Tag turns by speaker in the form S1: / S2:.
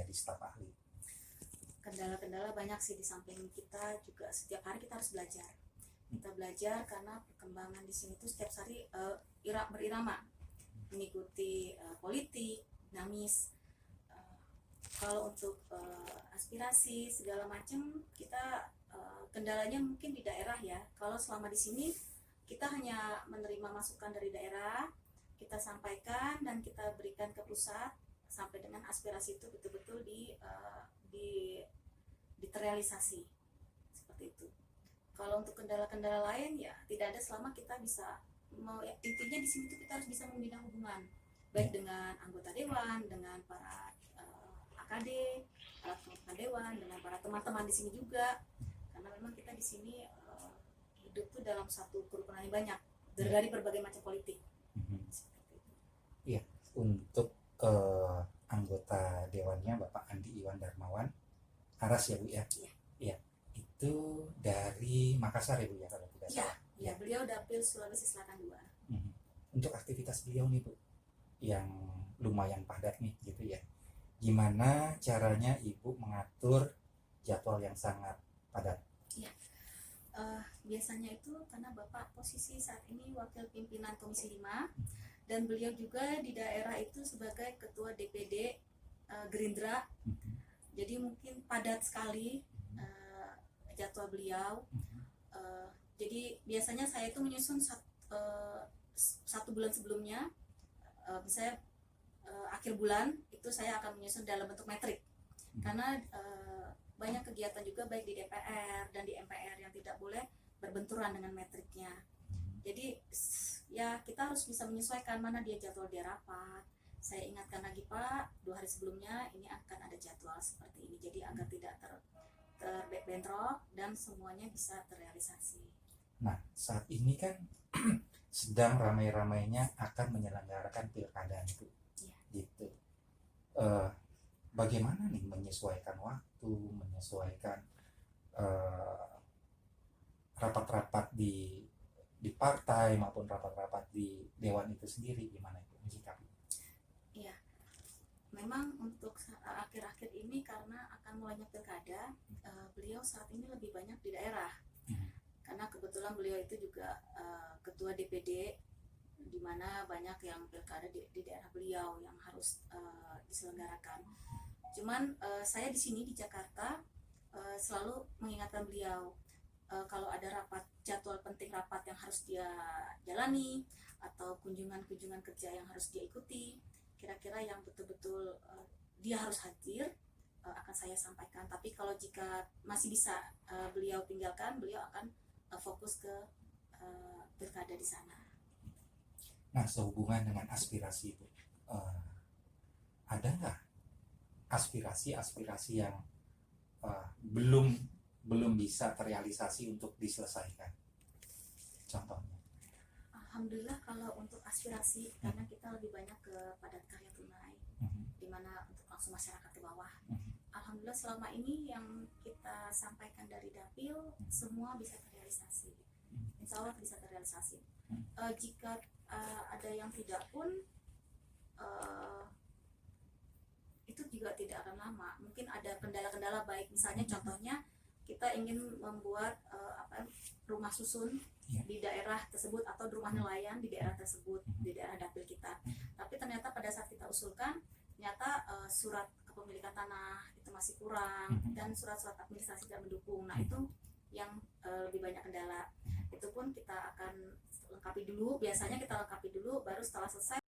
S1: menjadi staf ahli?
S2: Kendala-kendala banyak sih, di samping kita juga setiap hari kita harus belajar. Kita belajar karena perkembangan di sini tuh setiap hari berirama, mengikuti politik, dinamis. Kalau untuk aspirasi segala macam kita kendalanya mungkin di daerah ya. Kalau selama di sini kita hanya menerima masukan dari daerah, kita sampaikan dan kita berikan ke pusat sampai dengan aspirasi itu betul-betul diterrealisasi seperti itu. Kalau untuk kendala-kendala lain ya tidak ada, selama kita bisa ya, intinya di sini tuh kita harus bisa membina hubungan baik dengan anggota dewan, dengan para AKD, para teman dewan, dengan para teman-teman di sini juga, karena memang kita di sini hidup tuh dalam satu kerukunan yang banyak dari berbagai macam politik.
S1: Iya, untuk anggota dewannya Bapak Andi Iwan Darmawan Aras ya Bu ya? Iya. Itu dari Makassar ya Bu ya kalau tidak salah?
S2: Iya, beliau dapil Sulawesi Selatan 2.
S1: Untuk aktivitas beliau nih Bu, yang lumayan padat nih gitu ya, gimana caranya Ibu mengatur jadwal yang sangat padat?
S2: Iya, biasanya itu karena Bapak posisi saat ini Wakil Pimpinan Komisi 5 dan beliau juga di daerah itu sebagai Ketua DPD Gerindra. Jadi mungkin padat sekali jadwal beliau. Jadi biasanya saya itu menyusun satu bulan sebelumnya, misalnya akhir bulan itu saya akan menyusun dalam bentuk metrik, karena banyak kegiatan juga baik di DPR dan di MPR yang tidak boleh berbenturan dengan metriknya. Jadi ya kita harus bisa menyesuaikan mana jadwal dia rapat. Saya ingatkan lagi Pak, 2 hari sebelumnya ini akan ada jadwal seperti ini, jadi agar tidak terbentrok dan semuanya bisa terrealisasi.
S1: Nah, saat ini kan sedang ramai-ramainya akan menyelenggarakan pilkada itu, gitu. Bagaimana nih menyesuaikan waktu, menyesuaikan rapat-rapat di partai maupun rapat-rapat di dewan itu sendiri, gimana itu menyikapi?
S2: Iya, memang untuk akhir-akhir ini karena akan mulainya pilkada, beliau saat ini lebih banyak di daerah. Karena kebetulan beliau itu juga ketua DPD, di mana banyak yang pilkada di daerah beliau yang harus diselenggarakan. Cuman saya di sini di Jakarta selalu mengingatkan beliau kalau ada rapat, jadwal penting rapat yang harus dia jalani atau kunjungan-kunjungan kerja yang harus dia ikuti, kira-kira yang betul-betul dia harus hadir, akan saya sampaikan. Tapi kalau jika masih bisa beliau tinggalkan, beliau akan fokus ke pilkada di sana.
S1: Nah, sehubungan dengan aspirasi itu, ada nggak aspirasi yang belum bisa terrealisasi untuk diselesaikan? Contohnya?
S2: Alhamdulillah kalau untuk aspirasi, karena kita lebih banyak ke padat karya tunai, di mana untuk langsung masyarakat ke bawah. Alhamdulillah selama ini yang kita sampaikan dari dapil semua bisa terrealisasi. Insya Allah bisa terrealisasi. Jika ada yang tidak pun itu juga tidak akan lama. Mungkin ada kendala-kendala baik, misalnya contohnya kita ingin membuat rumah susun di daerah tersebut atau rumah nelayan di daerah tersebut, di daerah dapil kita. Tapi ternyata pada saat kita usulkan, ternyata surat kepemilikan tanah itu masih kurang dan surat-surat administrasi tidak mendukung. Nah itu yang lebih banyak kendala. Itu pun kita akan lengkapi dulu, biasanya kita lengkapi dulu, baru setelah selesai